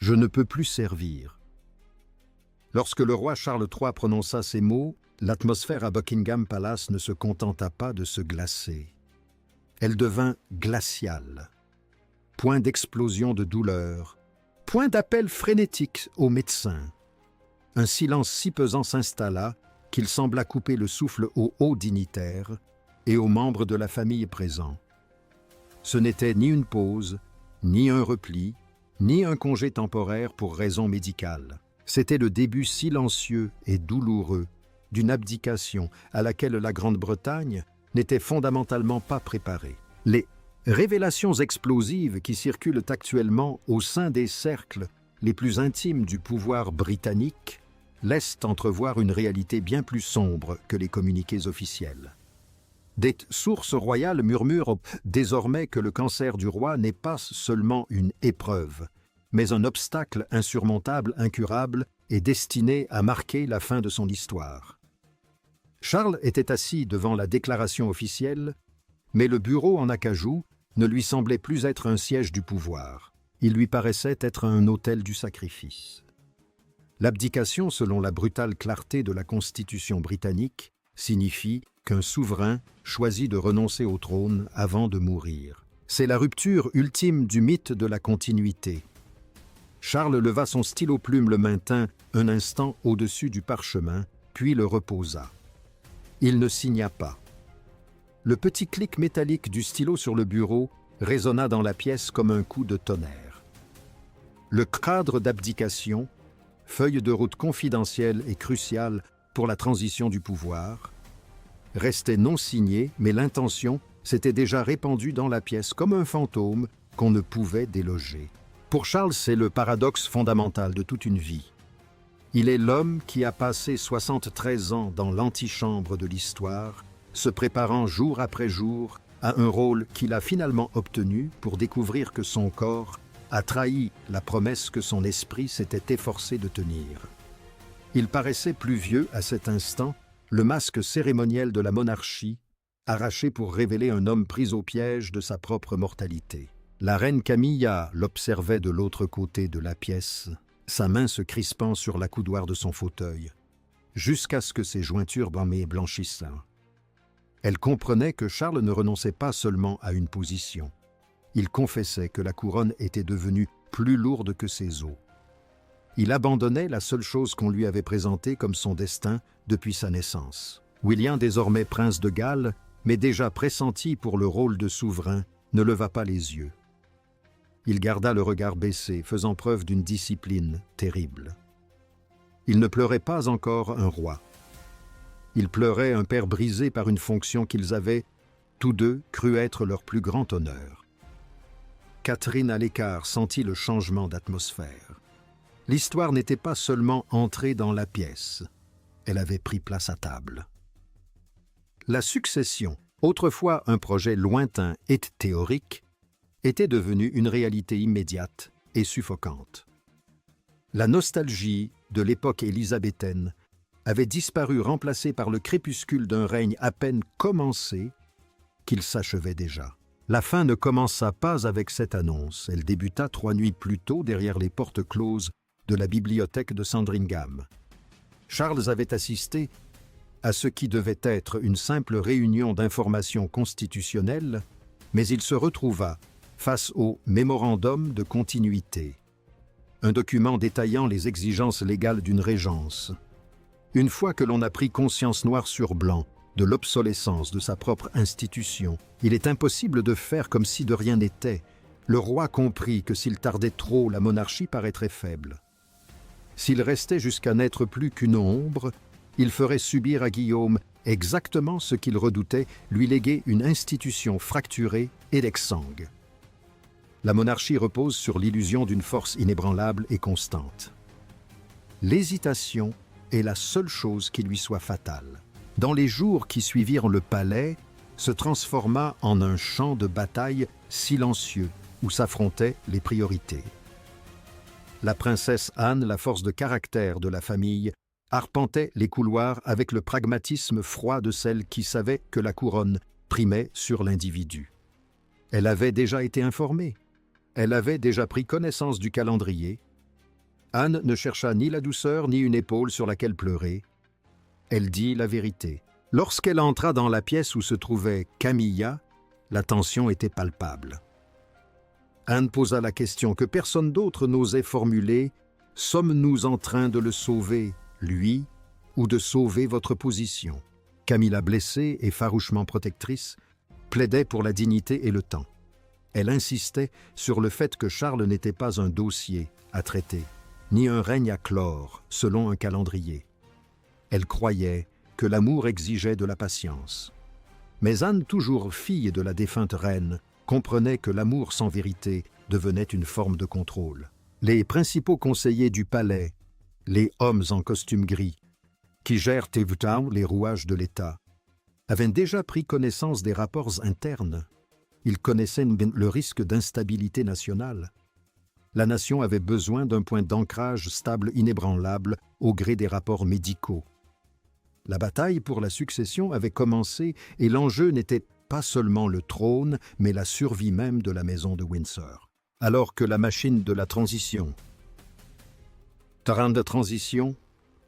Je ne peux plus servir. Lorsque le roi Charles III prononça ces mots, l'atmosphère à Buckingham Palace ne se contenta pas de se glacer. Elle devint glaciale. Point d'explosion de douleur, point d'appel frénétique aux médecins. Un silence si pesant s'installa qu'il sembla couper le souffle aux hauts dignitaires et aux membres de la famille présents. Ce n'était ni une pause, ni un repli, ni un congé temporaire pour raison médicale. C'était le début silencieux et douloureux d'une abdication à laquelle la Grande-Bretagne n'était fondamentalement pas préparée. Les révélations explosives qui circulent actuellement au sein des cercles les plus intimes du pouvoir britannique laissent entrevoir une réalité bien plus sombre que les communiqués officiels. Des sources royales murmurent désormais que le cancer du roi n'est pas seulement une épreuve, mais un obstacle insurmontable, incurable et destiné à marquer la fin de son histoire. Charles était assis devant la déclaration officielle, mais le bureau en acajou ne lui semblait plus être un siège du pouvoir. Il lui paraissait être un autel du sacrifice. L'abdication, selon la brutale clarté de la Constitution britannique, signifie qu'un souverain choisit de renoncer au trône avant de mourir. C'est la rupture ultime du mythe de la continuité. Charles leva son stylo-plume, le maintint un instant au-dessus du parchemin, puis le reposa. Il ne signa pas. Le petit clic métallique du stylo sur le bureau résonna dans la pièce comme un coup de tonnerre. Le cadre d'abdication, feuille de route confidentielle et cruciale pour la transition du pouvoir, restait non signé, mais l'intention s'était déjà répandue dans la pièce comme un fantôme qu'on ne pouvait déloger. Pour Charles, c'est le paradoxe fondamental de toute une vie. Il est l'homme qui a passé 73 ans dans l'antichambre de l'histoire, se préparant jour après jour à un rôle qu'il a finalement obtenu pour découvrir que son corps a trahi la promesse que son esprit s'était efforcé de tenir. Il paraissait plus vieux à cet instant, le masque cérémoniel de la monarchie, arraché pour révéler un homme pris au piège de sa propre mortalité. La reine Camilla l'observait de l'autre côté de la pièce, sa main se crispant sur l'accoudoir de son fauteuil, jusqu'à ce que ses jointures blanchissent. Elle comprenait que Charles ne renonçait pas seulement à une position. Il confessait que la couronne était devenue plus lourde que ses os. Il abandonnait la seule chose qu'on lui avait présentée comme son destin depuis sa naissance. William, désormais prince de Galles, mais déjà pressenti pour le rôle de souverain, ne leva pas les yeux. Il garda le regard baissé, faisant preuve d'une discipline terrible. Il ne pleurait pas encore un roi. Il pleurait un père brisé par une fonction qu'ils avaient, tous deux, cru être leur plus grand honneur. Catherine, à l'écart, sentit le changement d'atmosphère. L'histoire n'était pas seulement entrée dans la pièce, elle avait pris place à table. La succession, autrefois un projet lointain et théorique, était devenue une réalité immédiate et suffocante. La nostalgie de l'époque élisabéthaine avait disparu, remplacée par le crépuscule d'un règne à peine commencé, qu'il s'achevait déjà. La fin ne commença pas avec cette annonce, elle débuta 3 nuits plus tôt derrière les portes closes de la bibliothèque de Sandringham. Charles avait assisté à ce qui devait être une simple réunion d'information constitutionnelle, mais il se retrouva face au mémorandum de continuité, un document détaillant les exigences légales d'une régence. Une fois que l'on a pris conscience noir sur blanc de l'obsolescence de sa propre institution, il est impossible de faire comme si de rien n'était. Le roi comprit que s'il tardait trop, la monarchie paraîtrait faible. S'il restait jusqu'à n'être plus qu'une ombre, il ferait subir à Guillaume exactement ce qu'il redoutait, lui léguer une institution fracturée et exsangue. La monarchie repose sur l'illusion d'une force inébranlable et constante. L'hésitation est la seule chose qui lui soit fatale. Dans les jours qui suivirent, le palais se transforma en un champ de bataille silencieux où s'affrontaient les priorités. La princesse Anne, la force de caractère de la famille, arpentait les couloirs avec le pragmatisme froid de celle qui savait que la couronne primait sur l'individu. Elle avait déjà été informée. Elle avait déjà pris connaissance du calendrier Anne ne chercha ni la douceur ni une épaule sur laquelle pleurer. Elle dit la vérité. Lorsqu'elle entra dans la pièce où se trouvait Camilla, la tension était palpable. Anne posa la question que personne d'autre n'osait formuler. « Sommes-nous en train de le sauver, lui, ou de sauver votre position ?» Camilla, blessée et farouchement protectrice, plaidait pour la dignité et le temps. Elle insistait sur le fait que Charles n'était pas un dossier à traiter, ni un règne à clore, selon un calendrier. Elle croyait que l'amour exigeait de la patience. Mais Anne, toujours fille de la défunte reine, comprenait que l'amour sans vérité devenait une forme de contrôle. Les principaux conseillers du palais, les hommes en costume gris, qui gèrent Evetown, les rouages de l'État, avaient déjà pris connaissance des rapports internes. Ils connaissaient le risque d'instabilité nationale. La nation avait besoin d'un point d'ancrage stable, inébranlable, au gré des rapports médicaux. La bataille pour la succession avait commencé et l'enjeu n'était pas seulement le trône, mais la survie même de la maison de Windsor. Alors que la machine de la transition,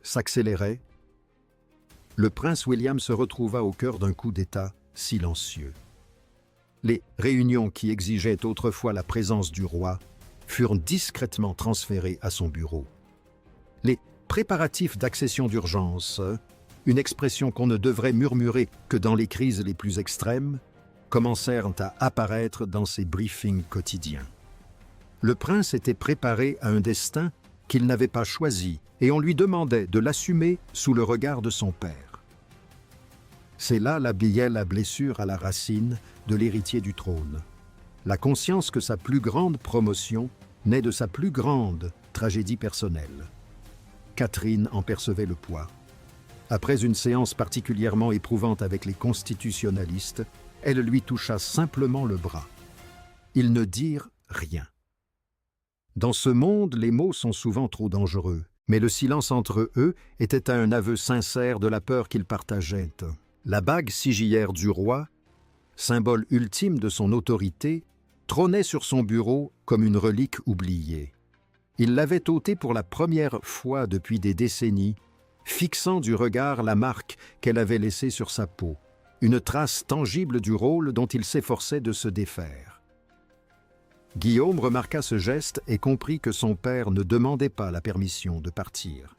s'accélérait, le prince William se retrouva au cœur d'un coup d'État silencieux. Les réunions qui exigeaient autrefois la présence du roi furent discrètement transférées à son bureau. Les préparatifs d'accession d'urgence, une expression qu'on ne devrait murmurer que dans les crises les plus extrêmes, commencèrent à apparaître dans ses briefings quotidiens. Le prince était préparé à un destin qu'il n'avait pas choisi et on lui demandait de l'assumer sous le regard de son père. C'est là la blessure à la racine de l'héritier du trône. La conscience que sa plus grande promotion naît de sa plus grande tragédie personnelle. Catherine en percevait le poids. Après une séance particulièrement éprouvante avec les constitutionnalistes, elle lui toucha simplement le bras. Ils ne dirent rien. Dans ce monde, les mots sont souvent trop dangereux, mais le silence entre eux était un aveu sincère de la peur qu'ils partageaient. La bague sigillaire du roi, symbole ultime de son autorité, trônait sur son bureau comme une relique oubliée. Il l'avait ôtée pour la première fois depuis des décennies, fixant du regard la marque qu'elle avait laissée sur sa peau, une trace tangible du rôle dont il s'efforçait de se défaire. Guillaume remarqua ce geste et comprit que son père ne demandait pas la permission de partir.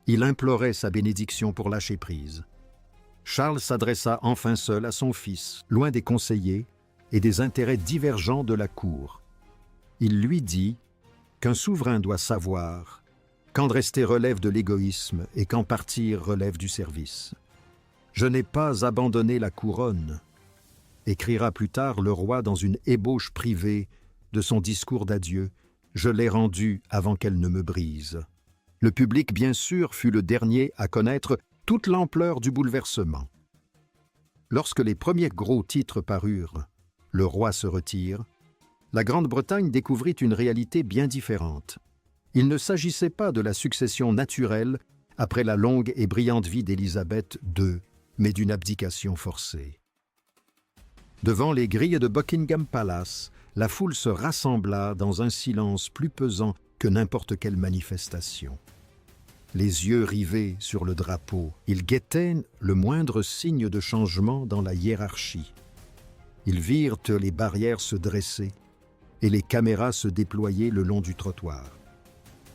Il implorait sa bénédiction pour lâcher prise. Charles s'adressa enfin seul à son fils, loin des conseillers et des intérêts divergents de la cour. Il lui dit qu'un souverain doit savoir quand rester relève de l'égoïsme et quand partir relève du service. « Je n'ai pas abandonné la couronne », écrira plus tard le roi dans une ébauche privée de son discours d'adieu, « je l'ai rendue avant qu'elle ne me brise ». Le public, bien sûr, fut le dernier à connaître toute l'ampleur du bouleversement. Lorsque les premiers gros titres parurent, « Le roi se retire », la Grande-Bretagne découvrit une réalité bien différente. Il ne s'agissait pas de la succession naturelle après la longue et brillante vie d'Élisabeth II, mais d'une abdication forcée. Devant les grilles de Buckingham Palace, la foule se rassembla dans un silence plus pesant que n'importe quelle manifestation. Les yeux rivés sur le drapeau, ils guettaient le moindre signe de changement dans la hiérarchie. Ils virent les barrières se dresser et les caméras se déployer le long du trottoir.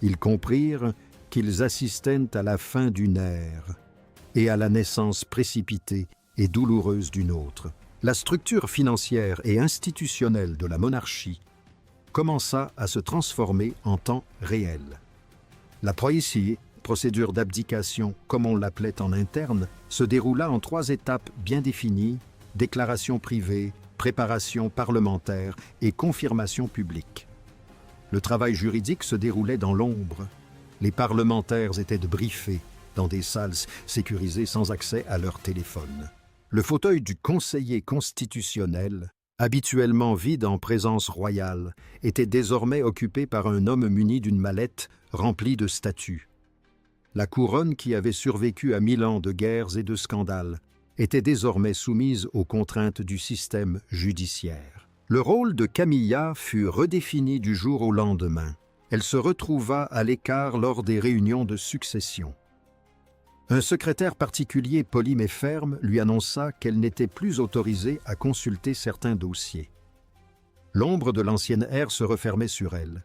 Ils comprirent qu'ils assistaient à la fin d'une ère et à la naissance précipitée et douloureuse d'une autre. La structure financière et institutionnelle de la monarchie commença à se transformer en temps réel. La proïcie, procédure d'abdication comme on l'appelait en interne, se déroula en 3 étapes bien définies: déclaration privée, préparation parlementaire et confirmation publique. Le travail juridique se déroulait dans l'ombre. Les parlementaires étaient briefés dans des salles sécurisées sans accès à leur téléphone. Le fauteuil du conseiller constitutionnel, habituellement vide en présence royale, était désormais occupé par un homme muni d'une mallette remplie de statues. La couronne qui avait survécu à 1000 ans de guerres et de scandales était désormais soumise aux contraintes du système judiciaire. Le rôle de Camilla fut redéfini du jour au lendemain. elle se retrouva à l'écart lors des réunions de succession. Un secrétaire particulier poli mais ferme lui annonça qu'elle n'était plus autorisée à consulter certains dossiers. L'ombre de l'ancienne ère se refermait sur elle.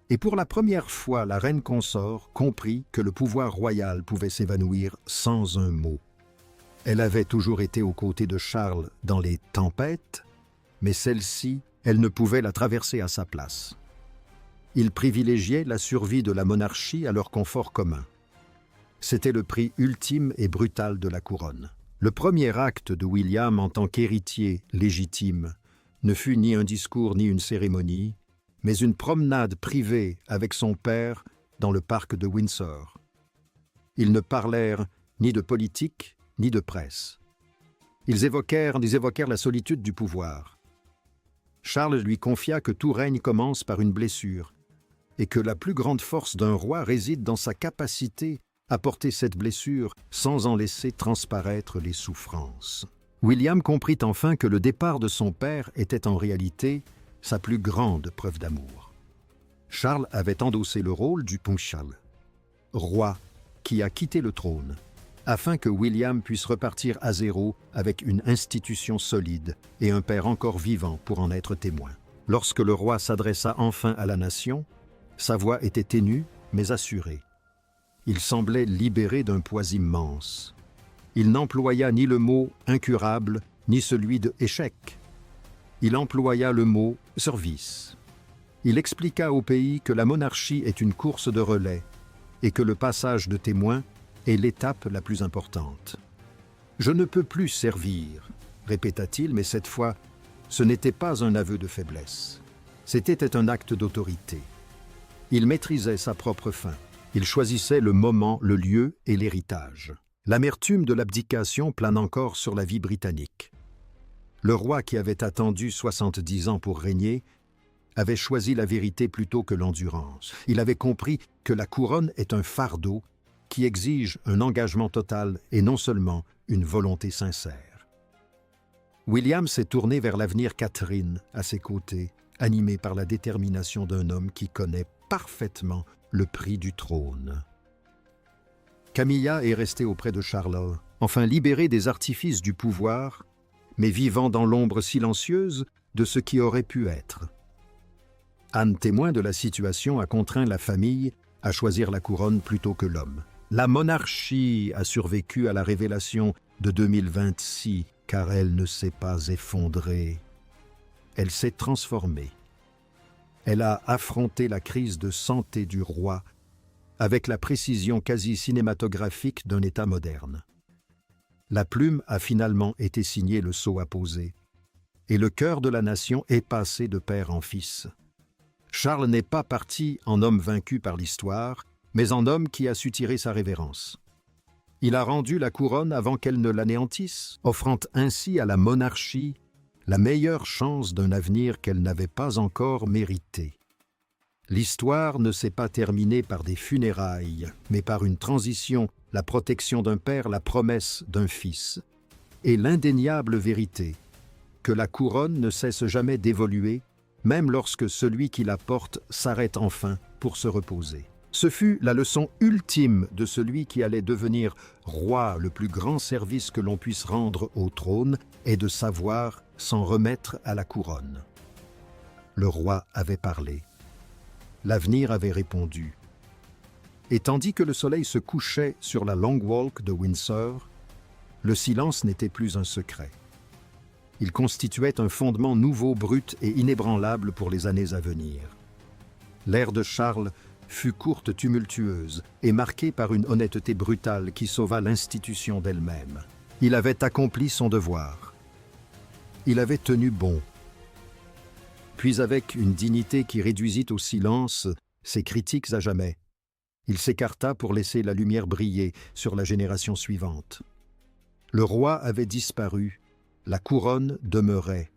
Et pour la première fois, la reine consort comprit que le pouvoir royal pouvait s'évanouir sans un mot. Elle avait toujours été aux côtés de Charles dans les tempêtes, mais celle-ci, elle ne pouvait la traverser à sa place. Il privilégiait la survie de la monarchie à leur confort commun. C'était le prix ultime et brutal de la couronne. Le premier acte de William en tant qu'héritier légitime ne fut ni un discours ni une cérémonie, mais une promenade privée avec son père dans le parc de Windsor. Ils ne parlèrent ni de politique ni de presse. Ils évoquèrent la solitude du pouvoir. Charles lui confia que tout règne commence par une blessure et que la plus grande force d'un roi réside dans sa capacité à porter cette blessure sans en laisser transparaître les souffrances. William comprit enfin que le départ de son père était en réalité sa plus grande preuve d'amour. Charles avait endossé le rôle du Punchal, roi qui a quitté le trône, afin que William puisse repartir à zéro avec une institution solide et un père encore vivant pour en être témoin. Lorsque le roi s'adressa enfin à la nation, sa voix était ténue mais assurée. Il semblait libéré d'un poids immense. Il n'employa ni le mot « incurable » ni celui de « échec ». Il employa le mot « service ». Il expliqua au pays que la monarchie est une course de relais et que le passage de témoin est l'étape la plus importante. « Je ne peux plus servir », répéta-t-il, mais cette fois, ce n'était pas un aveu de faiblesse. C'était un acte d'autorité. Il maîtrisait sa propre fin. Il choisissait le moment, le lieu et l'héritage. L'amertume de l'abdication plane encore sur la vie britannique. Le roi qui avait attendu 70 ans pour régner avait choisi la vérité plutôt que l'endurance. Il avait compris que la couronne est un fardeau qui exige un engagement total et non seulement une volonté sincère. William s'est tourné vers l'avenir Catherine à ses côtés, animé par la détermination d'un homme qui connaît parfaitement le prix du trône. Camilla est restée auprès de Charles, enfin libérée des artifices du pouvoir, mais vivant dans l'ombre silencieuse de ce qui aurait pu être. Anne, témoin de la situation, a contraint la famille à choisir la couronne plutôt que l'homme. La monarchie a survécu à la révélation de 2026, car elle ne s'est pas effondrée. Elle s'est transformée. Elle a affronté la crise de santé du roi avec la précision quasi cinématographique d'un État moderne. La plume a finalement été signée, le sceau apposé, et le cœur de la nation est passé de père en fils. Charles n'est pas parti en homme vaincu par l'histoire, mais en homme qui a su tirer sa révérence. Il a rendu la couronne avant qu'elle ne l'anéantisse, offrant ainsi à la monarchie la meilleure chance d'un avenir qu'elle n'avait pas encore mérité. L'histoire ne s'est pas terminée par des funérailles, mais par une transition, la protection d'un père, la promesse d'un fils, et l'indéniable vérité que la couronne ne cesse jamais d'évoluer, même lorsque celui qui la porte s'arrête enfin pour se reposer. Ce fut la leçon ultime de celui qui allait devenir roi. Le plus grand service que l'on puisse rendre au trône est de savoir s'en remettre à la couronne. Le roi avait parlé. L'avenir avait répondu. Et tandis que le soleil se couchait sur la Long Walk de Windsor, le silence n'était plus un secret. Il constituait un fondement nouveau, brut et inébranlable pour les années à venir. L'ère de Charles fut courte, tumultueuse et marquée par une honnêteté brutale qui sauva l'institution d'elle-même. Il avait accompli son devoir. Il avait tenu bon. Puis avec une dignité qui réduisit au silence ses critiques à jamais, il s'écarta pour laisser la lumière briller sur la génération suivante. Le roi avait disparu, la couronne demeurait.